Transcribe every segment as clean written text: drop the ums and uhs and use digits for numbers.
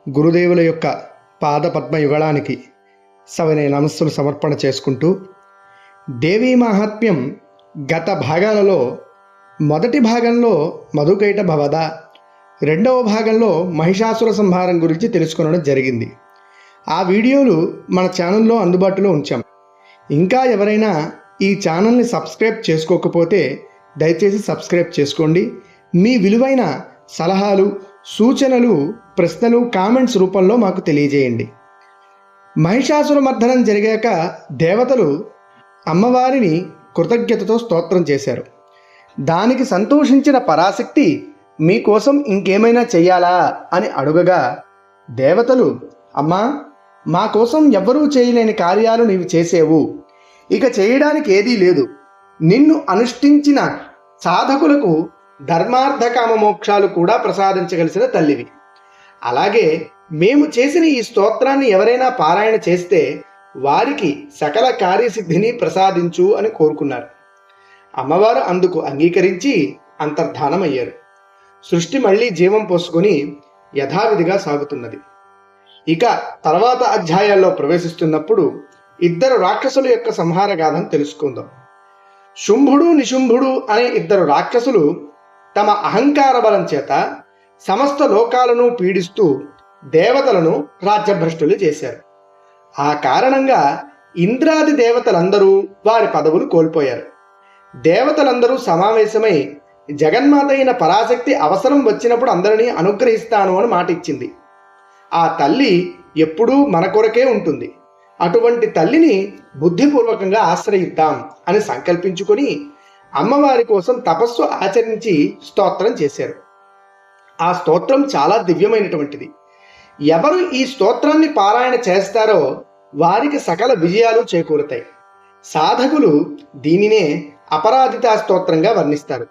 గురుదేవుల యొక్క పాదపద్మ యుగళానికి సవినయ నమస్సులు సమర్పణ చేసుకుంటూ, దేవీ మాహాత్మ్యం గత భాగాలలో మొదటి భాగంలో మధుకైట భవద, రెండవ భాగంలో మహిషాసుర సంహారం గురించి తెలుసుకొనడం జరిగింది. ఆ వీడియోలు మన ఛానల్లో అందుబాటులో ఉంచాం. ఇంకా ఎవరైనా ఈ ఛానల్ని సబ్స్క్రైబ్ చేసుకోకపోతే దయచేసి సబ్స్క్రైబ్ చేసుకోండి. మీ విలువైన సలహాలు, సూచనలు, ప్రశ్నలు కామెంట్స్ రూపంలో మాకు తెలియజేయండి. మహిషాసుర మర్దనం జరిగాక దేవతలు అమ్మవారిని కృతజ్ఞతతో స్తోత్రం చేశారు. దానికి సంతోషించిన పరాశక్తి మీకోసం ఇంకేమైనా చెయ్యాలా అని అడుగగా దేవతలు, అమ్మా, మా కోసం ఎవ్వరూ చేయలేని కార్యాలు నీవు చేసేవు, ఇక చేయడానికి ఏదీ లేదు. నిన్ను అనుష్ఠించిన సాధకులకు ధర్మార్థ కామ మోక్షాలు కూడా ప్రసాదించగలిసిన తల్లివి. అలాగే మేము చేసిన ఈ స్తోత్రాన్ని ఎవరైనా పారాయణ చేస్తే వారికి సకల కార్యసిద్ధిని ప్రసాదించు అని కోరుకున్నారు. అమ్మవారు అందుకు అంగీకరించి అంతర్ధానమయ్యారు. సృష్టి మళ్ళీ జీవం పోసుకొని యథావిధిగా సాగుతున్నది. ఇక తర్వాత అధ్యాయాల్లో ప్రవేశిస్తున్నప్పుడు ఇద్దరు రాక్షసుల యొక్క సంహార గాథను తెలుసుకుందాం. శుంభుడు, నిశుంభుడు అనే ఇద్దరు రాక్షసులు తమ అహంకార బలం చేత సమస్త లోకాలను పీడిస్తూ దేవతలను రాజ్యభ్రష్టులు చేశారు. ఆ కారణంగా ఇంద్రాది దేవతలందరూ వారి పదవులు కోల్పోయారు. దేవతలందరూ సమావేశమై జగన్మాత అయిన పరాశక్తి అవసరం వచ్చినప్పుడు అందరినీ అనుగ్రహిస్తాను అని మాట ఇచ్చింది. ఆ తల్లి ఎప్పుడూ మన కొరకే ఉంటుంది. అటువంటి తల్లిని బుద్ధిపూర్వకంగా ఆశ్రయిద్దాం అని సంకల్పించుకొని అమ్మవారి కోసం తపస్సు ఆచరించి స్తోత్రం చేశారు. ఆ స్తోత్రం చాలా దివ్యమైనటువంటిది. ఎవరు ఈ స్తోత్రాన్ని పారాయణ చేస్తారో వారికి సకల విజయాలు చేకూరుతాయి. సాధకులు దీనినే అపరాజితా స్తోత్రంగా వర్ణిస్తారు.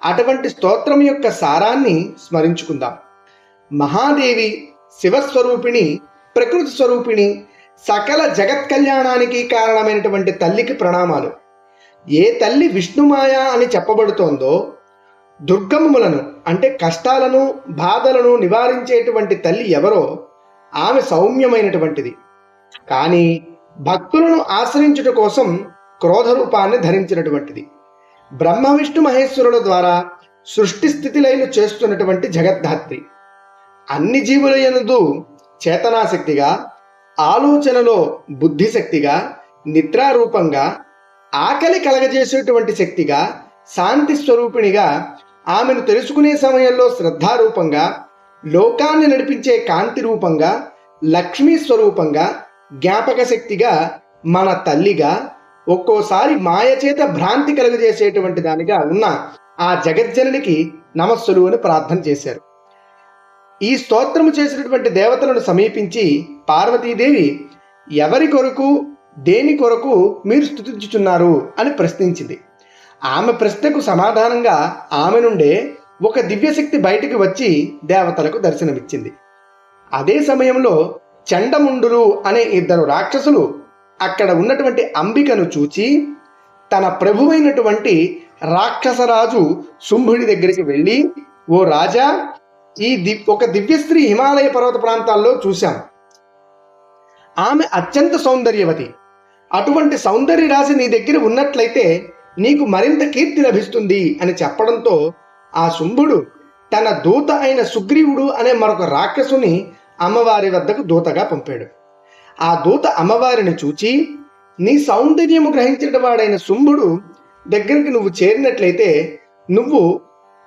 అటువంటి స్తోత్రం యొక్క సారాన్ని స్మరించుకుందాం. మహాదేవి శివస్వరూపిణి, ప్రకృతి స్వరూపిణి, సకల జగత్ కళ్యాణానికి కారణమైనటువంటి తల్లికి ప్రణామాలు. ఏ తల్లి విష్ణుమాయ అని చెప్పబడుతోందో, దుర్గమములను అంటే కష్టాలను, బాధలను నివారించేటువంటి తల్లి ఎవరో ఆమె సౌమ్యమైనటువంటిది. కానీ భక్తులను ఆశ్రయించుట కోసం క్రోధ రూపాన్ని ధరించినటువంటిది. బ్రహ్మ విష్ణు మహేశ్వరుల ద్వారా సృష్టి స్థితిలైలు చేస్తున్నటువంటి జగద్ధాత్రి. అన్ని జీవుల యందు చేతనాశక్తిగా, ఆలోచనలో బుద్ధిశక్తిగా, నిద్రారూపంగా, ఆకలి కలగజేసేటువంటి శక్తిగా, శాంతి స్వరూపిణిగా, ఆమెను తెలుసుకునే సమయంలో శ్రద్ధారూపంగా, లోకాన్ని నడిపించే కాంతి రూపంగా, లక్ష్మీ స్వరూపంగా, జ్ఞాపక శక్తిగా, మన తల్లిగా, ఒక్కోసారి మాయ చేత భ్రాంతి కలుగజేసేటువంటి దానిగా ఉన్న ఆ జగజ్జననికి నమస్సులు అని ప్రార్థన చేశారు. ఈ స్తోత్రము చేసినటువంటి దేవతలను సమీపించి పార్వతీదేవి, ఎవరి కొరకు, దేని కొరకు మీరు స్తుతించుచున్నారు అని ప్రశ్నించింది. ఆమె ప్రశ్నకు సమాధానంగా ఆమె నుండే ఒక దివ్యశక్తి బయటికి వచ్చి దేవతలకు దర్శనమిచ్చింది. అదే సమయంలో చండముండులు అనే ఇద్దరు రాక్షసులు అక్కడ ఉన్నటువంటి అంబికను చూచి తన ప్రభువైనటువంటి రాక్షసరాజు శుంభుడి దగ్గరికి వెళ్ళి, ఓ రాజా, ఒక దివ్యస్త్రీ హిమాలయ పర్వత ప్రాంతాల్లో చూశాం. ఆమె అత్యంత సౌందర్యవతి. అటువంటి సౌందర్య రాశి నీ దగ్గర ఉన్నట్లయితే నీకు మరింత కీర్తి లభిస్తుంది అని చెప్పడంతో ఆ శుంభుడు తన దూత అయిన సుగ్రీవుడు అనే మరొక రాక్షసుని అమ్మవారి వద్దకు దూతగా పంపాడు. ఆ దూత అమ్మవారిని చూచి, నీ సౌందర్యము గ్రహించిన వాడైన శుంభుడు దగ్గరికి నువ్వు చేరినట్లయితే నువ్వు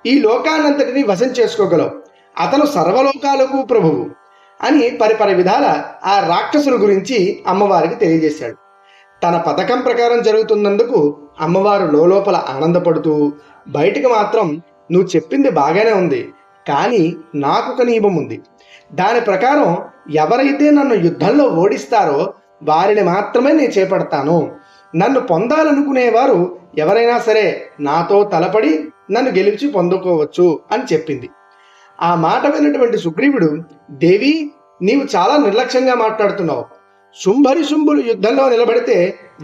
ఈ లోకాన్నంతటినీ వశం చేసుకోగలవు. అతను సర్వలోకాలకు ప్రభువు అని పరిపరి విధాల ఆ రాక్షసుల గురించి అమ్మవారికి తెలియజేశాడు. తన పథకం ప్రకారం జరుగుతున్నందుకు అమ్మవారు లోపల ఆనందపడుతూ బయటికి మాత్రం, నువ్వు చెప్పింది బాగానే ఉంది, కానీ నాకు ఒక నియమం ఉంది. దాని ప్రకారం ఎవరైతే నన్ను యుద్ధంలో ఓడిస్తారో వారిని మాత్రమే నేను చేపడతాను. నన్ను పొందాలనుకునేవారు ఎవరైనా సరే నాతో తలపడి నన్ను గెలిచి పొందుకోవచ్చు అని చెప్పింది. ఆ మాట విన్నటువంటి సుగ్రీవుడు, దేవి, నీవు చాలా నిర్లక్ష్యంగా మాట్లాడుతున్నావు. శుంభులు యుద్ధంలో నిలబడితే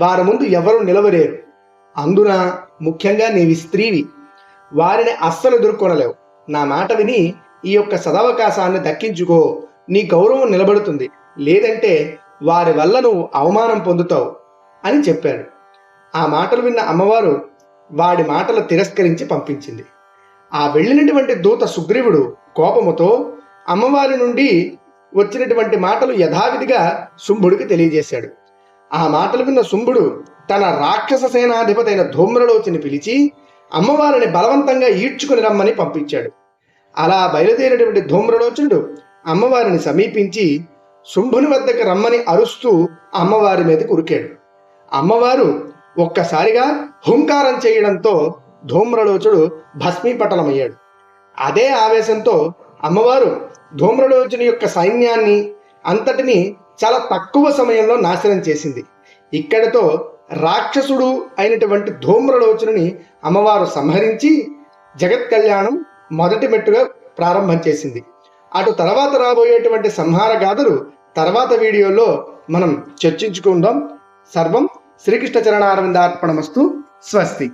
వారి ముందు ఎవరు నిలవలేరు. అందున ముఖ్యంగా నీవి స్త్రీవి, వారిని అస్సలు ఎదుర్కొనలేవు. నా మాట విని ఈ యొక్క సదవకాశాన్ని దక్కించుకో నీ గౌరవం నిలబడుతుంది, లేదంటే వారి వల్ల నువ్వు అవమానం పొందుతావు అని చెప్పాడు. ఆ మాటలు విన్న అమ్మవారు వాడి మాటలు తిరస్కరించి పంపించింది. ఆ వెళ్ళినటువంటి దూత సుగ్రీవుడు కోపముతో అమ్మవారి నుండి వచ్చినటువంటి మాటలు యథావిధిగా శుంభుడికి తెలియజేశాడు. ఆ మాటలు విన్న శుంభుడు తన రాక్షస సేనాధిపతి అయిన ధూమ్రలోచని పిలిచి అమ్మవారిని బలవంతంగా ఈడ్చుకుని రమ్మని పంపించాడు. అలా బయలుదేరినటువంటి ధూమ్రలోచనుడు అమ్మవారిని సమీపించి శుంభుని వద్దకు రమ్మని అరుస్తూ అమ్మవారి మీద కురికాడు. అమ్మవారు ఒక్కసారిగా హుంకారం చేయడంతో ధూమ్రలోచుడు భస్మీపటలమయ్యాడు. అదే ఆవేశంతో అమ్మవారు ధూమ్రలోచుని యొక్క సైన్యాన్ని అంతటిని చాలా తక్కువ సమయంలో నాశనం చేసింది. ఇక్కడితో రాక్షసుడు అయినటువంటి ధూమ్రలోచుని అమ్మవారు సంహరించి జగత్ కళ్యాణం మొదటి మెట్టుగా ప్రారంభం చేసింది. అటు తర్వాత రాబోయేటువంటి సంహార గాథలు తర్వాత వీడియోలో మనం చర్చించుకుందాం. సర్వం శ్రీకృష్ణ చరణారవిందార్పణమస్తు. స్వస్తి.